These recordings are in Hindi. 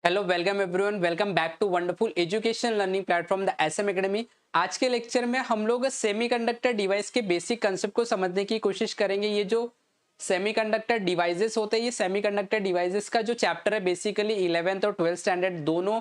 Hello welcome everyone, welcome back to wonderful education learning platform the SM academy. आज के लेक्चर में हम लोग सेमीकंडक्टर डिवाइस के बेसिक कंसेप्ट को समझने की कोशिश करेंगे। ये जो सेमीकंडक्टर डिवाइसेस होते हैं, ये सेमीकंडक्टर डिवाइसेस का जो चैप्टर है बेसिकली 11th और 12th स्टैंडर्ड दोनों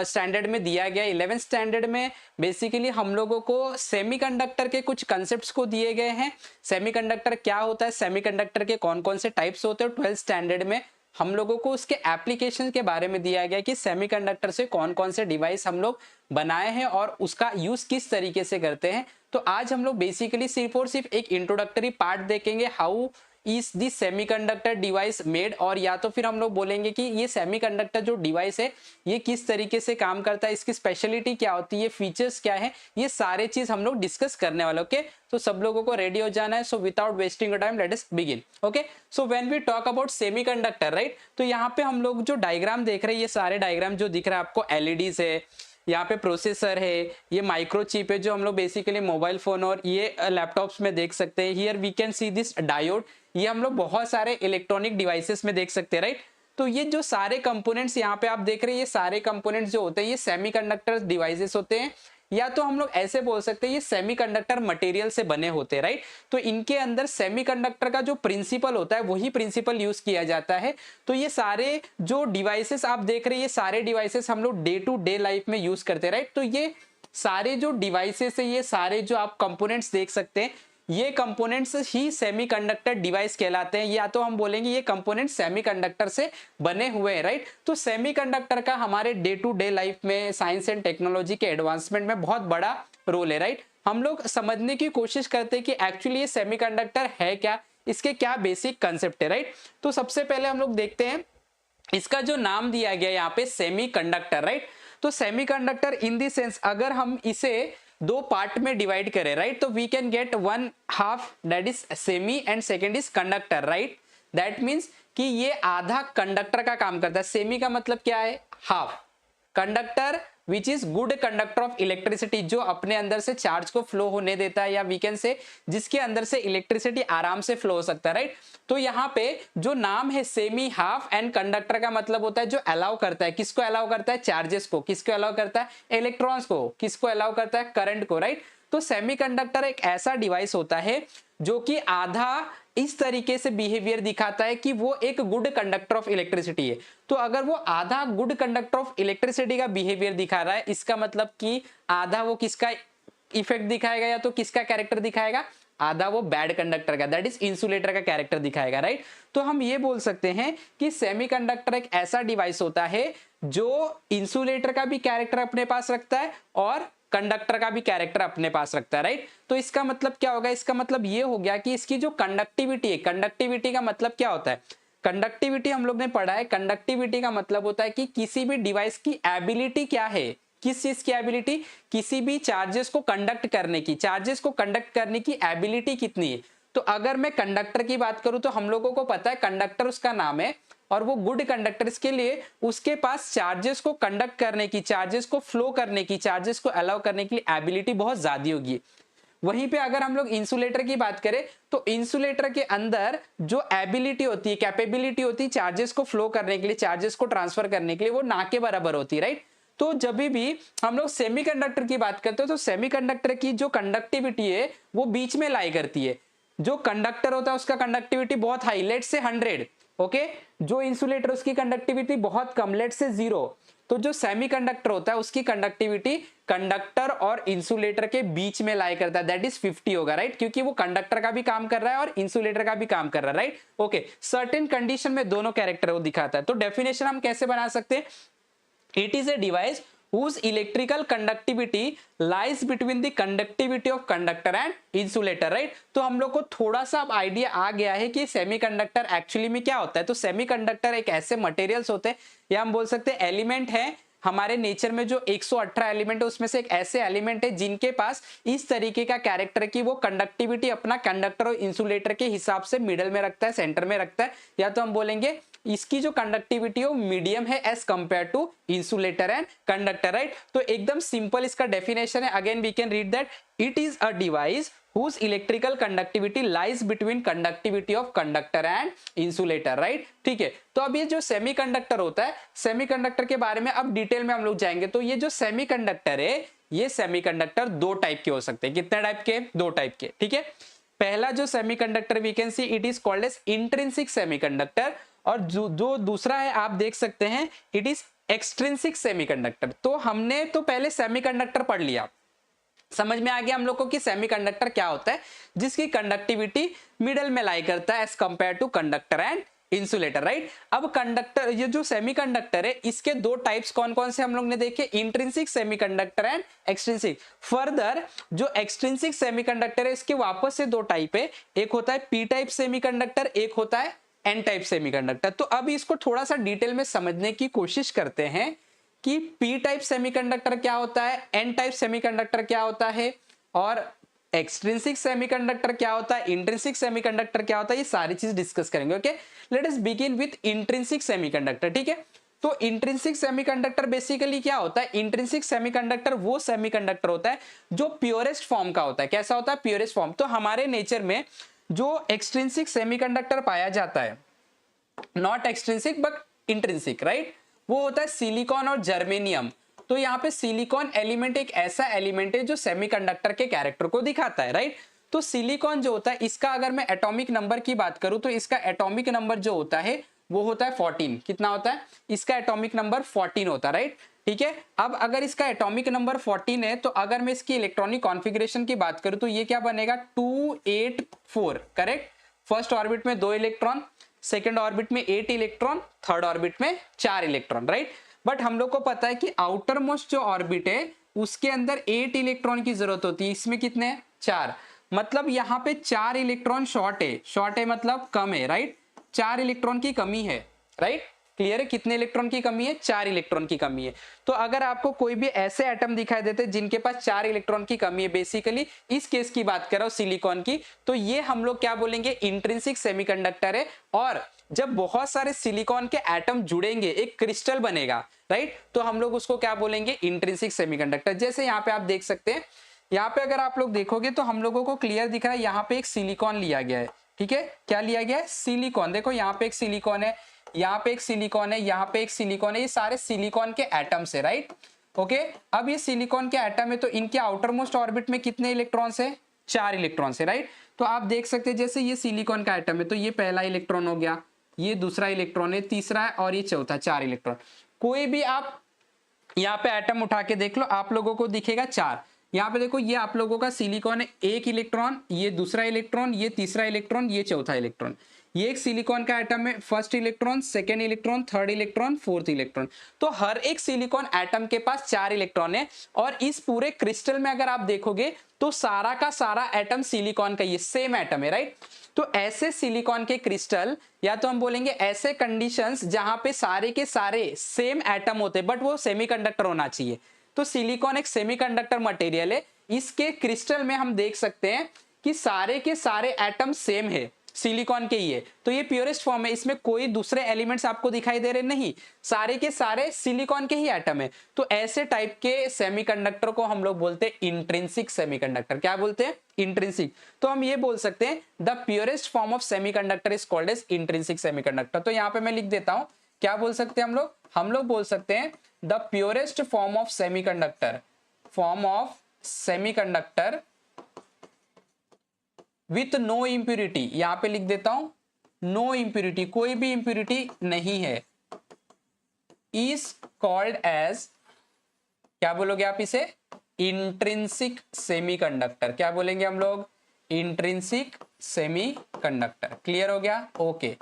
स्टैंडर्ड में दिया गया। 11th स्टैंडर्ड में बेसिकली हम लोगों को सेमीकंडक्टर के कुछ कंसेप्ट्स को दिए गए हैं। सेमीकंडक्टर क्या होता है, सेमीकंडक्टर के कौन कौन से टाइप्स होते हैं। 12th स्टैंडर्ड में हम लोगों को उसके एप्लीकेशन के बारे में दिया गया कि सेमीकंडक्टर से कौन कौन से डिवाइस हम लोग बनाए हैं और उसका यूज किस तरीके से करते हैं। तो आज हम लोग बेसिकली सिर्फ और सिर्फ एक इंट्रोडक्टरी पार्ट देखेंगे, how is this semiconductor device made, और या तो फिर हम लोग बोलेंगे कि ये सेमीकंडक्टर जो डिवाइस है ये किस तरीके से काम करता है, इसकी स्पेशलिटी क्या होती है, फीचर्स क्या है, ये सारे चीज हम लोग डिस्कस करने वाले। ओके, तो सब लोगों को रेडी हो जाना है। So without wasting time let us begin. Okay, so when we talk about semiconductor, right, तो यहाँ पे हम लोग जो डायग्राम देख रहे हैं, ये सारे डायग्राम जो दिख रहा है आपको, एलईडीज है, यहाँ पे प्रोसेसर है, ये माइक्रोचिप है जो हम लोग बेसिकली मोबाइल फोन और ये लैपटॉप्स में देख सकते हैं। Here we can see this diode, ये हम लोग बहुत सारे इलेक्ट्रॉनिक डिवाइसेस में देख सकते हैं, राइट। तो ये जो सारे कंपोनेंट्स यहाँ पे आप देख रहे हैं, ये सारे कंपोनेंट्स जो होते हैं ये सेमीकंडक्टर डिवाइसेस होते हैं, या तो हम लोग ऐसे बोल सकते हैं ये सेमीकंडक्टर मटेरियल से बने होते हैं, राइट। तो इनके अंदर सेमीकंडक्टर का जो प्रिंसिपल होता है वही प्रिंसिपल यूज किया जाता है। तो ये सारे जो डिवाइसेस आप देख रहे हैं, ये सारे डिवाइसेस हम लोग डे टू डे लाइफ में यूज करते हैं, राइट। तो ये सारे जो डिवाइसेस है, ये सारे जो आप कंपोनेंट्स देख सकते हैं, ये कंपोनेंट्स ही सेमीकंडक्टर डिवाइस कहलाते हैं, या तो हम बोलेंगे ये कंपोनेंट सेमीकंडक्टर से बने हुए हैं, राइट। तो सेमीकंडक्टर का हमारे डे टू डे लाइफ में साइंस एंड टेक्नोलॉजी के एडवांसमेंट में बहुत बड़ा रोल है, राइट। हम लोग समझने की कोशिश करते हैं कि एक्चुअली ये सेमीकंडक्टर है क्या, इसके क्या बेसिक कंसेप्ट है, राइट। तो सबसे पहले हम लोग देखते हैं इसका जो नाम दिया गया यहाँ पे सेमीकंडक्टर, राइट। तो सेमीकंडक्टर इन दी सेंस अगर हम इसे दो पार्ट में डिवाइड करें, राइट, तो we can get one half that is semi and second is conductor, right. That means कि ये आधा कंडक्टर का काम करता है। सेमी का मतलब क्या है, half. Conductor which is good conductor of electricity, जो अपने अंदर से चार्ज को फ्लो होने देता है, या वी कैन से जिसके अंदर से इलेक्ट्रिसिटी आराम से फ्लो हो सकता है, राइट। तो यहाँ पे जो नाम है सेमी, हाफ एंड कंडक्टर का मतलब होता है जो अलाउ करता है, किसको अलाउ करता है, चार्जेस को, किसको अलाउ करता है, इलेक्ट्रॉन्स को, किसको अलाउ करता है, करंट को, राइट। तो सेमीकंडक्टर एक ऐसा डिवाइस होता है जो कि आधा इस तरीके से बिहेवियर दिखाता है कि वो एक गुड कंडक्टर ऑफ इलेक्ट्रिसिटी है। तो अगर वो आधा गुड कंडक्टर ऑफ इलेक्ट्रिसिटी का बिहेवियर दिखा रहा है, इसका मतलब कि आधा वो किसका इफेक्ट दिखाएगा, या तो किसका कैरेक्टर दिखाएगा, आधा वो बैड कंडक्टर का, दैट इज इंसुलेटर का कैरेक्टर दिखाएगा, राइट। तो हम ये बोल सकते हैं कि सेमीकंडक्टर एक ऐसा डिवाइस होता है जो इंसुलेटर का भी कैरेक्टर अपने पास रखता है और कंडक्टर का भी कैरेक्टर अपने पास रखता है, राइट। तो इसका मतलब क्या होगा, इसका मतलब ये हो गया कि इसकी जो कंडक्टिविटी है, कंडक्टिविटी का मतलब क्या होता है, कंडक्टिविटी हम लोग ने पढ़ा है, कंडक्टिविटी का मतलब होता है कि किसी भी डिवाइस की एबिलिटी क्या है, किस चीज की एबिलिटी, किसी भी चार्जेस को कंडक्ट करने की, चार्जेस को कंडक्ट करने की एबिलिटी कितनी है। तो अगर मैं कंडक्टर की बात करूं तो हम लोगों को पता है कंडक्टर उसका नाम है, और वो गुड कंडक्टर, इसके लिए उसके पास चार्जेस को कंडक्ट करने की, चार्जेस को फ्लो करने की, चार्जेस को अलाउ करने की एबिलिटी बहुत ज्यादा होगी। वहीं पे अगर हम लोग इंसुलेटर की बात करें तो इंसुलेटर के अंदर जो एबिलिटी होती है, कैपेबिलिटी होती है चार्जेस को फ्लो करने के लिए, चार्जेस को ट्रांसफर करने के लिए, वो ना के बराबर होती है, राइट। तो जब भी हम लोग सेमीकंडक्टर की बात करते हो तो सेमीकंडक्टर की जो कंडक्टिविटी है वो बीच में लाई करती है। जो कंडक्टर होता है उसका कंडक्टिविटी बहुत हाई, लेट से 100, ओके। जो इंसुलेटर उसकी कंडक्टिविटी बहुत कम, लेट से 0। तो जो सेमीकंडक्टर होता है उसकी कंडक्टिविटी कंडक्टर और इंसुलेटर के बीच में लाई करता है, दैट इज 50 होगा, राइट, क्योंकि वो कंडक्टर का भी काम कर रहा है और इंसुलेटर का भी काम कर रहा है, राइट। ओके, सर्टेन कंडीशन में दोनों कैरेक्टर वो दिखाता है। तो डेफिनेशन हम कैसे बना सकते हैं, it is a device whose electrical conductivity lies between the conductivity of conductor and insulator, right। तो हम लोग को थोड़ा सा अब आइडिया आ गया है कि सेमीकंडक्टर एक्चुअली में क्या होता है। तो सेमीकंडक्टर एक ऐसे मटेरियल्स होते हैं, या हम बोल सकते हैं एलिमेंट है हमारे नेचर में, जो 118 एलिमेंट है उसमें से एक ऐसे एलिमेंट है जिनके पास इस तरीके का कैरेक्टर की वो कंडक्टिविटी अपना कंडक्टर और इंसुलेटर के हिसाब से मिडल में रखता है, सेंटर में रखता है, या तो हम बोलेंगे इसकी जो कंडक्टिविटी है मीडियम है as compare to insulator and conductor, right. तो एकदम सिंपल इसका डेफिनेशन है, again we can read that it is a device whose electrical conductivity lies between conductivity of conductor and insulator, right। ठीक है, तो अब ये जो सेमीकंडक्टर होता है, सेमीकंडक्टर के बारे में अब डिटेल में हम लोग जाएंगे। तो ये जो सेमीकंडक्टर है, ये सेमीकंडक्टर दो टाइप के हो सकते हैं। कितने टाइप के? दो टाइप के, ठीक है। पहला जो semiconductor we can see it is called as intrinsic semiconductor, और जो दूसरा है आप देख सकते हैं इट इज एक्सट्रिंसिक सेमीकंडक्टर। तो हमने तो पहले सेमीकंडक्टर पढ़ लिया, समझ में आ गया हम लोग को कि सेमीकंडक्टर क्या होता है, जिसकी कंडक्टिविटी मिडल में लाई करता है as compare to conductor and insulator, right. अब कंडक्टर, ये जो सेमीकंडक्टर है, इसके दो टाइप्स कौन कौन से हम लोग ने देखे, intrinsic semiconductor and extrinsic. Further जो एक्सट्रिंसिक सेमीकंडक्टर है, इसके वापस से दो टाइप है, एक होता है पी टाइप सेमीकंडक्टर, एक होता है एन टाइप सेमीकंडक्टर। तो अब इसको थोड़ा सा डिटेल में समझने की कोशिश करते हैं कि पी टाइप सेमीकंडक्टर क्या होता है, एन टाइप सेमीकंडक्टर क्या होता है, और एक्सट्रिंसिक सेमीकंडक्टर क्या होता है, इंट्रिंसिक सेमीकंडक्टर क्या होता है, ये सारी चीज डिस्कस करेंगे। Okay, late us begin with intrinsic semiconductor, ठीक है। तो इंट्रिंसिक सेमीकंडक्टर बेसिकली क्या होता है, इंट्रिंसिक सेमीकंडक्टर वो सेमीकंडक्टर होता है जो प्योरेस्ट फॉर्म का होता है। कैसा होता है? Purest form. तो हमारे नेचर में जो एक्सट्रिंसिक सेमीकंडक्टर पाया जाता है, not extrinsic but intrinsic, right, वो होता है सिलिकॉन और जर्मेनियम। तो यहाँ पे सिलिकॉन एलिमेंट एक ऐसा एलिमेंट है जो सेमीकंडक्टर के कैरेक्टर को दिखाता है, राइट। तो सिलिकॉन जो होता है, इसका अगर मैं एटॉमिक नंबर की बात करूं तो इसका एटॉमिक नंबर जो होता है वो होता है 14। कितना होता है? इसका एटॉमिक नंबर 14 होता है, राइट। ठीक है, अब अगर इसका एटॉमिक नंबर 14 है, तो अगर मैं इसकी इलेक्ट्रॉनिक कॉन्फ़िगरेशन की बात करूं तो ये क्या बनेगा, 284, करेक्ट। फर्स्ट ऑर्बिट में 2 इलेक्ट्रॉन, सेकेंड ऑर्बिट में 8 इलेक्ट्रॉन, थर्ड ऑर्बिट में 4 इलेक्ट्रॉन, राइट। बट हम लोग को पता है कि आउटर मोस्ट जो ऑर्बिट है उसके अंदर 8 इलेक्ट्रॉन की जरूरत होती है, इसमें कितने हैं? 4। मतलब यहाँ पे 4 इलेक्ट्रॉन शॉर्ट है, शॉर्ट है मतलब कम है, राइट। 4 इलेक्ट्रॉन की कमी है, राइट। क्लियर है? कितने इलेक्ट्रॉन की कमी है? 4 इलेक्ट्रॉन की कमी है। तो अगर आपको कोई भी ऐसे एटम दिखाई देते जिनके पास 4 इलेक्ट्रॉन की कमी है, बेसिकली इस केस की बात कर रहा हूं सिलिकॉन की, तो ये हम लोग क्या बोलेंगे, इंट्रिंसिक सेमीकंडक्टर है। और जब बहुत सारे सिलिकॉन के एटम जुड़ेंगे, एक क्रिस्टल बनेगा, राइट, तो हम लोग उसको क्या बोलेंगे, इंट्रिंसिक सेमीकंडक्टर। जैसे यहाँ पे आप देख सकते हैं, यहाँ पे अगर आप लोग देखोगे तो हम लोगों को क्लियर दिख रहा है, यहाँ पे एक सिलिकॉन लिया गया है, ठीक है। क्या लिया गया है? सिलिकॉन। देखो यहाँ पे एक सिलिकॉन है, यहाँ पे एक सिलिकॉन है, यहाँ पे एक सिलिकॉन है, ये सारे सिलिकॉन के एटम्स है, राइट। ओके, अब ये सिलिकॉन के एटम है, तो इनके आउटर मोस्ट ऑर्बिट में कितने इलेक्ट्रॉन्स है? 4 इलेक्ट्रॉन्स है, राइट। तो आप देख सकते हैं जैसे ये सिलिकॉन का एटम है, तो ये पहला इलेक्ट्रॉन हो गया, ये दूसरा इलेक्ट्रॉन है, तीसरा है, और ये चौथा, 4 इलेक्ट्रॉन। कोई भी आप यहाँ पे एटम उठा के देख लो, आप लोगों को दिखेगा 4। यहाँ पे देखो, ये आप लोगों का सिलिकॉन है, 1 इलेक्ट्रॉन, ये दूसरा इलेक्ट्रॉन, ये तीसरा इलेक्ट्रॉन, ये चौथा इलेक्ट्रॉन। ये एक सिलिकॉन का एटम है, first electron, second electron, third electron, fourth electron. तो हर एक सिलिकॉन एटम के पास 4 इलेक्ट्रॉन है। और इस पूरे क्रिस्टल में अगर आप देखोगे तो सारा का सारा एटम सिलिकॉन का, ये सेम एटम है, राइट। तो ऐसे सिलिकॉन के क्रिस्टल, या तो हम बोलेंगे ऐसे कंडीशंस जहां पे सारे के सारे सेम एटम होते हैं, बट वो सेमीकंडक्टर होना चाहिए। तो सिलिकॉन एक सेमीकंडक्टर मटेरियल है। इसके क्रिस्टल में हम देख सकते हैं कि सारे के सारे एटम सेम है, सिलिकॉन के ही है। तो ये प्योरेस्ट फॉर्म है, इसमें कोई दूसरे एलिमेंट्स आपको दिखाई दे रहे नहीं, सारे के सारे सिलिकॉन के ही एटम है। तो ऐसे टाइप के सेमीकंडक्टर को हम लोग बोलते हैं इंट्रिंसिक सेमीकंडक्टर। क्या बोलते हैं? इंट्रिंसिक। तो हम ये बोल सकते हैं the purest form of semiconductor is called as intrinsic semiconductor. तो यहाँ पे मैं लिख देता हूं, क्या बोल सकते हैं हम लोग बोल सकते हैं the purest form of semiconductor, with no impurity. यहां पे लिख देता हूं नो इंप्यूरिटी, कोई भी इंप्यूरिटी नहीं है, इज कॉल्ड एज, क्या बोलोगे आप इसे? Intrinsic semiconductor. क्या बोलेंगे हम लोग? Intrinsic semiconductor. क्लियर हो गया? ओके,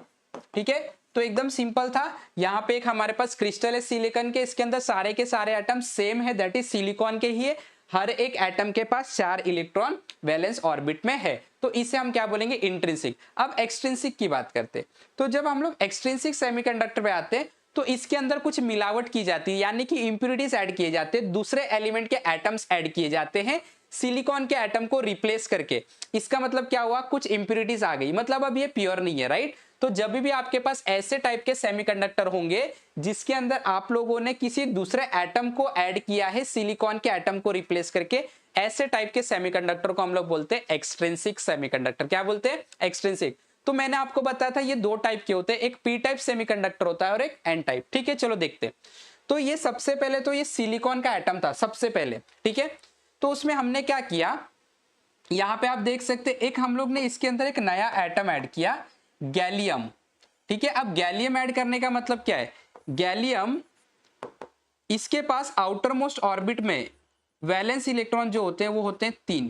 ठीक है। तो एकदम सिंपल था। यहां पे एक हमारे पास क्रिस्टल है सिलिकॉन के, इसके अंदर सारे के सारे एटम सेम है, दैट इज सिलिकॉन के ही है। हर एक एटम के पास 4 इलेक्ट्रॉन वैलेंस ऑर्बिट में है, तो इसे हम क्या बोलेंगे? इंट्रिंसिक। अब एक्सट्रिंसिक की बात करते हैं, तो जब हम लोग एक्सट्रिंसिक सेमीकंडक्टर पे आते हैं तो इसके अंदर कुछ मिलावट की जाती है, यानी कि इंप्यूरिटीज ऐड किए जाते हैं, दूसरे एलिमेंट के एटम्स ऐड किए जाते हैं सिलिकॉन के एटम को रिप्लेस करके। इसका मतलब क्या हुआ? कुछ इंप्यूरिटीज आ गई, मतलब अब ये प्योर नहीं है, राइट। तो जब भी आपके पास ऐसे टाइप के सेमीकंडक्टर होंगे जिसके अंदर आप लोगों ने किसी दूसरे एटम को ऐड किया है सिलिकॉन के एटम को रिप्लेस करके, ऐसे टाइप के सेमीकंडक्टर को हम लोग बोलते हैं एक्सट्रिंसिक सेमीकंडक्टर। क्या बोलते हैं? एक्सट्रिंसिक। तो मैंने आपको बताया था ये दो टाइप के होते हैं, एक पी टाइप सेमीकंडक्टर होता है और एक एन टाइप। ठीक है, चलो देखते हैं। तो ये सबसे पहले तो ये सिलिकॉन का एटम था सबसे पहले। ठीक है, तो उसमें हमने क्या किया, यहां पे आप देख सकते हैं एक हम लोग ने इसके अंदर एक नया एटम ऐड किया, गैलियम। ठीक है, अब गैलियम ऐड करने का मतलब क्या है, गैलियम इसके पास आउटर मोस्ट ऑर्बिट में वैलेंस इलेक्ट्रॉन जो होते हैं वो होते हैं 3।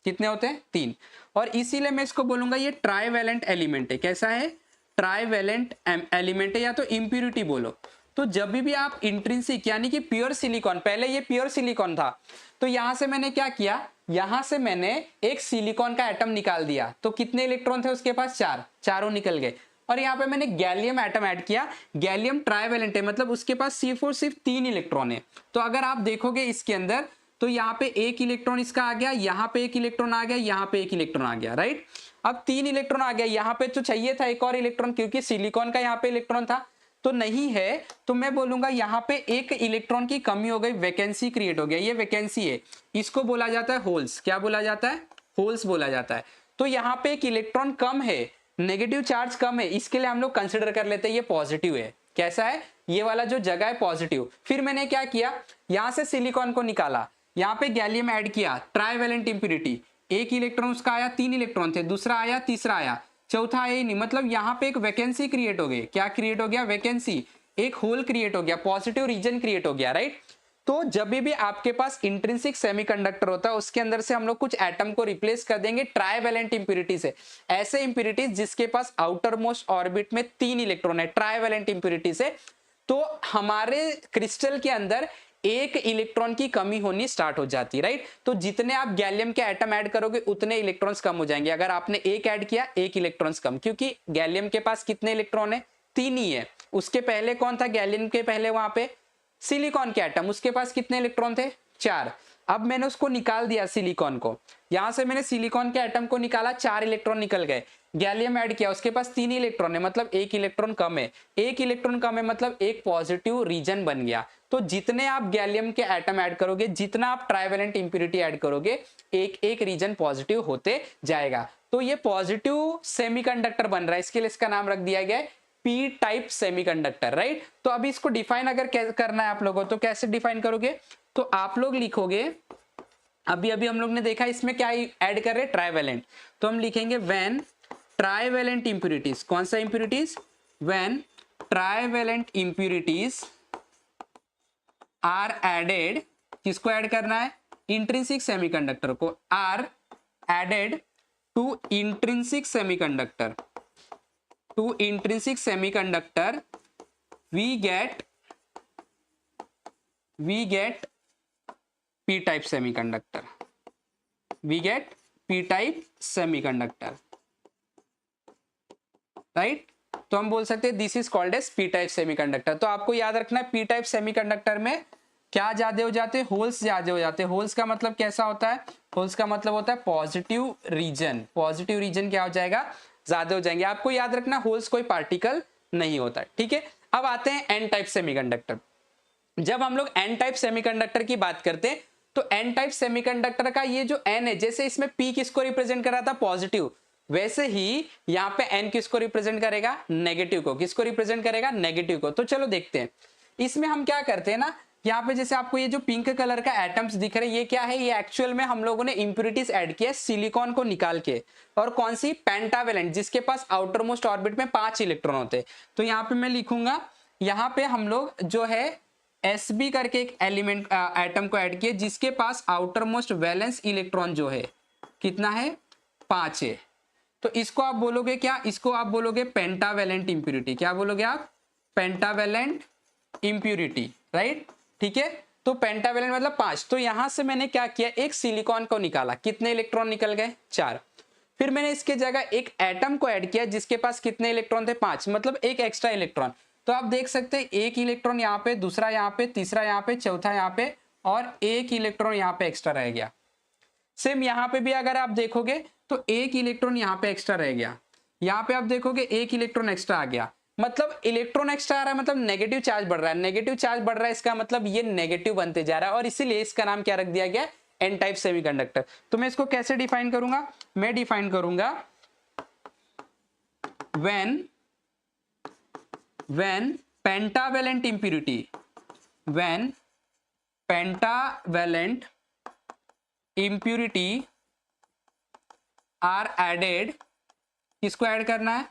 कितने होते हैं? 3। और इसीलिए मैं इसको बोलूंगा ये ट्राईवैलेंट एलिमेंट है। कैसा है? ट्राईवैलेंट एलिमेंट है, या तो इंप्यूरिटी बोलो। तो जब भी आप इंट्रिंसिक यानी कि प्योर सिलिकॉन, पहले ये प्योर सिलिकॉन था, तो यहां से मैंने क्या किया, यहां से मैंने एक सिलिकॉन का एटम निकाल दिया। तो कितने इलेक्ट्रॉन थे उसके पास? 4, चारों निकल गए। और यहाँ पे मैंने गैलियम एटम ऐड किया, गैलियम ट्राईवैलेंट है, मतलब उसके पास सिर्फ 3 इलेक्ट्रॉन है। तो अगर आप देखोगे इसके अंदर, तो यहाँ पे एक इलेक्ट्रॉन इसका आ गया, यहाँ पे एक इलेक्ट्रॉन आ गया, यहाँ पे एक इलेक्ट्रॉन आ गया, राइट। अब 3 इलेक्ट्रॉन आ गया, यहाँ पे तो चाहिए था एक और इलेक्ट्रॉन, क्योंकि सिलिकॉन का यहाँ पे इलेक्ट्रॉन था, तो नहीं है। तो मैं बोलूंगा यहाँ पे एक इलेक्ट्रॉन की कमी हो गई, वैकेंसी क्रिएट हो गया। ये वैकेंसी है, इसको बोला जाता है होल्स। क्या बोला जाता है? होल्स बोला जाता है। तो यहाँ पे एक इलेक्ट्रॉन कम है, नेगेटिव चार्ज कम है, इसके लिए हम लोग कंसिडर कर लेते हैं ये पॉजिटिव है। कैसा है? ये वाला जो जगह है पॉजिटिव। फिर मैंने क्या किया, यहां से सिलिकॉन को निकाला, यहाँ पे गैलियम ऐड किया, ट्राईवैलेंट इंप्यूरिटी, एक इलेक्ट्रॉन उसका आया, 3 इलेक्ट्रॉन थे, दूसरा आया, तीसरा आया, चौथा आया ही नहीं, मतलब यहाँ पे एक वैकेंसी क्रिएट हो गई। क्या क्रिएट हो गया? वैकेंसी, एक होल क्रिएट हो गया, पॉजिटिव रीजन क्रिएट हो गया, राइट। तो जब भी आपके पास इंट्रिंसिक सेमीकंडक्टर होता है उसके अंदर से हम लोग कुछ एटम को रिप्लेस कर देंगे ट्राईवैलेंट इंप्यूरिटी से। ऐसे इंप्यूरिटीज जिसके पास आउटर मोस्ट ऑर्बिट में 3 इलेक्ट्रॉन है, ट्राईवैलेंट इंप्यूरिटी से, तो हमारे क्रिस्टल के अंदर एक इलेक्ट्रॉन की कमी होनी स्टार्ट हो जाती है, राइट। तो जितने आप गैलियम के एटम ऐड करोगे उतने इलेक्ट्रॉन्स कम हो जाएंगे। अगर आपने एक ऐड किया, एक इलेक्ट्रॉन्स कम, क्योंकि गैलियम के पास कितने इलेक्ट्रॉन है? 3 ही है। उसके पहले कौन था? गैलियम के पहले वहां पे सिलिकॉन के एटम, उसके पास कितने इलेक्ट्रॉन थे? 4। अब मैंने उसको निकाल दिया सिलिकॉन को, यहां से मैंने सिलिकॉन के एटम को निकाला, 4 इलेक्ट्रॉन निकल गए। गैलियम ऐड किया, उसके पास 3 इलेक्ट्रॉन है, मतलब एक इलेक्ट्रॉन कम है। एक इलेक्ट्रॉन कम है मतलब एक पॉजिटिव रीजन बन गया। तो जितने आप गैलियम के एटम ऐड करोगे, जितना आप ट्राईवैलेंट इंप्यूरिटी ऐड करोगे, एक एक रीजन पॉजिटिव होते जाएगा। तो ये पॉजिटिव सेमीकंडक्टर बन रहा है, इसके लिए इसका नाम रख दिया गया है पी टाइप सेमीकंडक्टर, राइट। तो अभी इसको डिफाइन अगर करना है आप लोगों, तो कैसे डिफाइन करोगे? तो आप लोग लिखोगे, अभी अभी हम लोग ने देखा इसमें क्या ऐड कर रहे हैं? ट्राईवैलेंट। तो हम लिखेंगे व्हेन ट्राईवैलेंट इंप्यूरिटीज, कौन सा impurities? When trivalent impurities are added, किसको ऐड करना है? इंट्रिंसिक सेमीकंडक्टर को, are added to intrinsic semiconductor, to intrinsic semiconductor, we get p type semiconductor, we get p type semiconductor, right. तो हम बोल सकते हैं this is called as p type semiconductor. तो आपको याद रखना है पी टाइप सेमीकंडक्टर में क्या ज्यादा हो जाते हैं? होल्स ज्यादा हो जाते हैं। होल्स का मतलब कैसा होता है? होल्स का मतलब होता है पॉजिटिव रीजन। पॉजिटिव रीजन क्या हो जाएगा? ज्यादा हो जाएंगे। आपको याद रखना होल्स कोई पार्टिकल नहीं होता, ठीक है। अब आते हैं एन टाइप सेमीकंडक्टर। जब हम लोग एन टाइप सेमीकंडक्टर की बात करते हैं तो एन टाइप सेमीकंडक्टर का ये जो एन है, जैसे इसमें पी किसको रिप्रेजेंट कर रहा था? पॉजिटिव, वैसे ही यहाँ पे एन किसको रिप्रेजेंट करेगा? नेगेटिव को। किसको रिप्रेजेंट करेगा? नेगेटिव को। तो चलो देखते हैं। इसमें हम क्या करते हैं ना, यहाँ पे जैसे आपको ये जो पिंक कलर का एटम्स दिख रहे हैं, ये क्या है? ये एक्चुअल में हम लोगों ने इंप्यूरिटीज ऐड किया सिलिकॉन को निकाल के। और कौन सी? पेंटावेलेंट, जिसके पास आउटर मोस्ट ऑर्बिट में 5 इलेक्ट्रॉन होते हैं। तो यहाँ पे मैं लिखूंगा, यहाँ पे हम लोग जो है Sb करके एक एलिमेंट एटम को ऐड किए, जिसके पास आउटर मोस्ट वैलेंस इलेक्ट्रॉन जो है कितना है? 5 है। तो इसको आप बोलोगे क्या? इसको आप बोलोगे पेंटावेलेंट इंप्यूरिटी। क्या बोलोगे आप? पेंटावेलेंट इंप्यूरिटी, राइट, ठीक है। तो पेंटावेलेंट मतलब 5। तो यहां से मैंने क्या किया? एक सिलिकॉन को निकाला, कितने इलेक्ट्रॉन निकल गए? 4। फिर मैंने इसके जगह एक एटम को ऐड किया जिसके पास कितने इलेक्ट्रॉन थे? 5, मतलब एक एक्स्ट्रा इलेक्ट्रॉन। तो आप देख सकते हैं एक इलेक्ट्रॉन यहाँ पे, दूसरा यहाँ पे, तीसरा यहाँ पे, चौथा यहाँ पे, और एक इलेक्ट्रॉन यहाँ पे एक्स्ट्रा रह गया। सेम यहाँ पे भी अगर आप देखोगे तो एक इलेक्ट्रॉन यहाँ पे एक्स्ट्रा रह गया। यहाँ पे आप देखोगे एक इलेक्ट्रॉन एक्स्ट्रा आ गया, मतलब इलेक्ट्रॉन एक्स्ट्रा आ रहा है मतलब नेगेटिव चार्ज बढ़ रहा है, नेगेटिव चार्ज बढ़ रहा है इसका मतलब ये नेगेटिव बनते जा रहा है और इसीलिए इसका नाम क्या रख दिया गया, एन टाइप सेमीकंडक्टर। तो मैं इसको कैसे डिफाइन करूंगा, मैं डिफाइन करूंगा when pentavalent impurity, when pentavalent impurity are added, किसको ऐड करना है,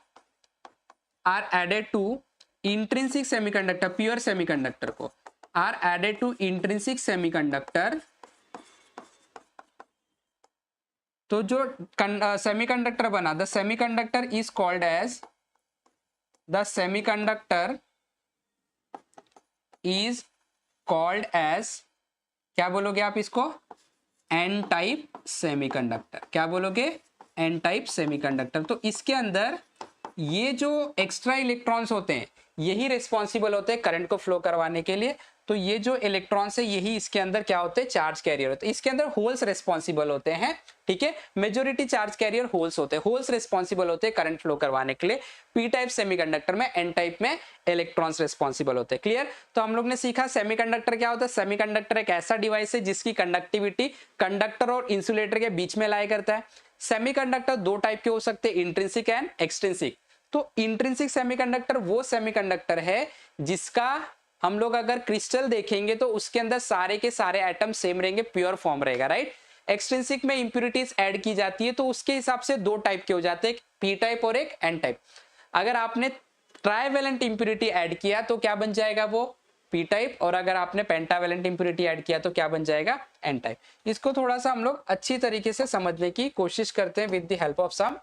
are added to intrinsic semiconductor, pure semiconductor को are added to intrinsic semiconductor, तो जो सेमीकंडक्टर बना, the semiconductor is called as, the semiconductor is called as, क्या बोलोगे आप इसको, एन टाइप सेमीकंडक्टर। क्या बोलोगे, एन टाइप सेमीकंडक्टर। तो इसके अंदर ये जो एक्स्ट्रा इलेक्ट्रॉन्स होते हैं यही रिस्पॉन्सिबल होते हैं करंट को फ्लो करवाने के लिए। तो ये जो इलेक्ट्रॉन्स है यही इसके अंदर क्या होते हैं, चार्ज कैरियर होते हैं। इसके अंदर होल्स रिस्पॉन्सिबल होते हैं, ठीक है, मेजोरिटी चार्ज कैरियर होल्स होते हैं, होल्स रिस्पॉन्सिबल होते हैं करंट फ्लो करवाने के लिए। पी टाइप सेमीकंडक्टर में, एन टाइप में इलेक्ट्रॉन्स रिस्पॉन्सिबल होते हैं। क्लियर। तो हम लोग ने सीखा सेमीकंडक्टर क्या होता है। सेमीकंडक्टर एक ऐसा डिवाइस है जिसकी कंडक्टिविटी कंडक्टर और इंसुलेटर के बीच में लाई करता है। सेमीकंडक्टर दो टाइप के हो सकते हैं, इंट्रिंसिक एंड एक्सट्रिंसिक। तो इंट्रिंसिक सेमीकंडक्टर वो सेमीकंडक्टर है जिसका हम लोग अगर क्रिस्टल देखेंगे तो उसके अंदर सारे के सारे एटम सेम रहेंगे, प्योर फॉर्म रहेगा, राइट। एक्सट्रिंसिक में इंप्यूरिटीज ऐड की जाती है तो उसके हिसाब से दो टाइप के हो जाते हैं, एक पी टाइप और एक एन टाइप। अगर आपने ट्राइवेलेंट इंप्यूरिटी ऐड किया तो क्या बन जाएगा, वो पी टाइप, और अगर आपने पेंटावेलेंट इंप्यूरिटी ऐड किया तो क्या बन जाएगा, एन टाइप। इसको थोड़ा सा हम लोग अच्छी तरीके से समझने की कोशिश करते हैं with the help of some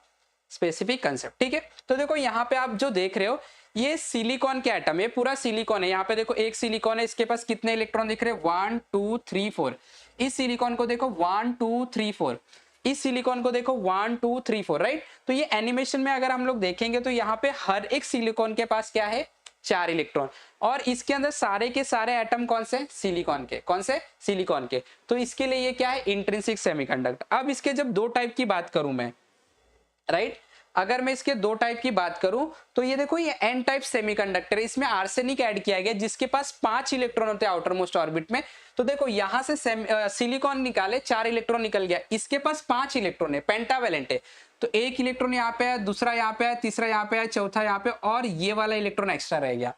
specific concept, ठीक है। तो देखो यहाँ पे आप जो देख रहे हो ये सिलिकॉन के एटम, ये पूरा सिलिकॉन है। यहाँ पे देखो एक सिलिकॉन है, इसके पास कितने इलेक्ट्रॉन दिख रहे हैं, 1 2 3 4। इस सिलिकॉन को देखो 1 2 3 4, इस सिलिकॉन को देखो 1 2 3 4, राइट। तो ये एनिमेशन में अगर हम लोग देखेंगे तो यहाँ पे हर एक सिलिकॉन के पास क्या है, 4 इलेक्ट्रॉन, और इसके अंदर सारे के सारे एटम कौन से, सिलिकॉन के। कौन से, सिलिकॉन के। तो इसके लिए ये क्या है, इंट्रिंसिक सेमीकंडक्टर। अब इसके जब दो टाइप की बात करूं मैं, राइट, अगर मैं इसके दो टाइप की बात करूं तो ये देखो ये एन टाइप सेमीकंडक्टर है, इसमें आर्सेनिक ऐड किया गया जिसके पास 5 इलेक्ट्रॉन होते हैं आउटर मोस्ट ऑर्बिट में। तो देखो यहां से सिलिकॉन निकाले, 4 इलेक्ट्रॉन निकल गया, इसके पास 5 इलेक्ट्रॉन है, पेंटावेलेंट है। तो एक इलेक्ट्रॉन यहाँ पे है, दूसरा यहाँ पे है, तीसरा यहाँ पे है, चौथा यहाँ पे, और ये वाला इलेक्ट्रॉन एक्स्ट्रा रह गया।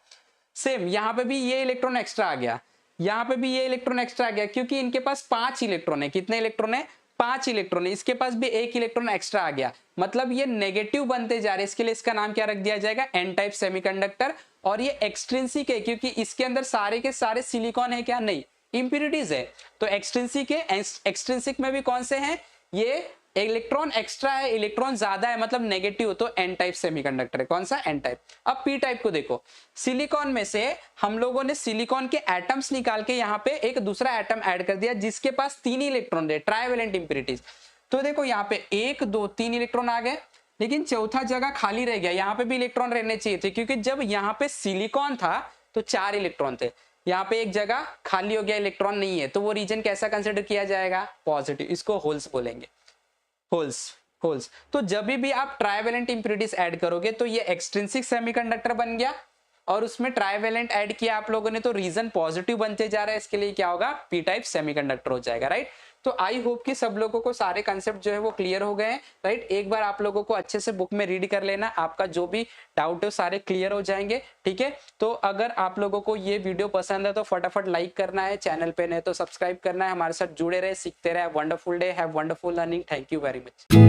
सेम यहाँ पे भी ये इलेक्ट्रॉन एक्स्ट्रा आ गया, यहाँ पे भी ये इलेक्ट्रॉन एक्स्ट्रा आ गया, क्योंकि इनके पास 5 इलेक्ट्रॉन है। कितने इलेक्ट्रॉन है, 5 इलेक्ट्रॉन है। इसके पास भी एक इलेक्ट्रॉन एक्स्ट्रा आ गया, मतलब ये नेगेटिव बनते जा रहे हैं। इसके लिए इसका नाम क्या रख दिया जाएगा, एन टाइप सेमीकंडक्टर। और ये एक्सट्रिंसिक है क्योंकि इसके अंदर सारे के सारे सिलिकॉन है क्या, नहीं, इंप्यूरिटीज है। तो एक्सट्रिंसिक है, एक्सट्रिंसिक में भी कौन से हैं, ये इलेक्ट्रॉन एक्स्ट्रा है, इलेक्ट्रॉन ज्यादा है, मतलब नेगेटिव, तो एन टाइप सेमीकंडक्टर है। कौन सा, एन टाइप। अब पी टाइप को देखो, सिलिकॉन में से हम लोगों ने सिलिकॉन के एटम्स निकाल के यहाँ पे एक दूसरा एटम ऐड कर दिया जिसके पास 3 इलेक्ट्रॉन है, ट्राइवेलेंट इंप्यूरिटीज। तो देखो यहाँ पे 1 2 3 इलेक्ट्रॉन आ गए, लेकिन चौथा जगह खाली रह गया। यहाँ पे भी इलेक्ट्रॉन रहने चाहिए थे क्योंकि जब यहाँ पे सिलिकॉन था तो 4 इलेक्ट्रॉन थे, यहाँ पे एक जगह खाली हो गया, इलेक्ट्रॉन नहीं है, तो वो रीजन कैसा कंसिडर किया जाएगा, पॉजिटिव। इसको होल्स बोलेंगे, होल्स, होल्स। तो जब भी आप ट्राइवेलेंट इंप्यूरिटीज ऐड करोगे तो ये एक्सट्रिंसिक सेमीकंडक्टर बन गया, और उसमें ट्राइवेलेंट ऐड किया आप लोगों ने तो रीजन पॉजिटिव बनते जा रहा है। इसके लिए क्या होगा, पी टाइप सेमीकंडक्टर हो जाएगा, राइट। तो आई होप कि सब लोगों को सारे कंसेप्ट जो है वो क्लियर हो गए हैं, राइट। एक बार आप लोगों को अच्छे से बुक में रीड कर लेना, आपका जो भी डाउट है सारे क्लियर हो जाएंगे, ठीक है। तो अगर आप लोगों को ये वीडियो पसंद है तो फटाफट लाइक करना है, चैनल पे नहीं तो सब्सक्राइब करना है, हमारे साथ जुड़े रहे, सीखते रहे। Wonderful day, have wonderful learning. Thank you very much.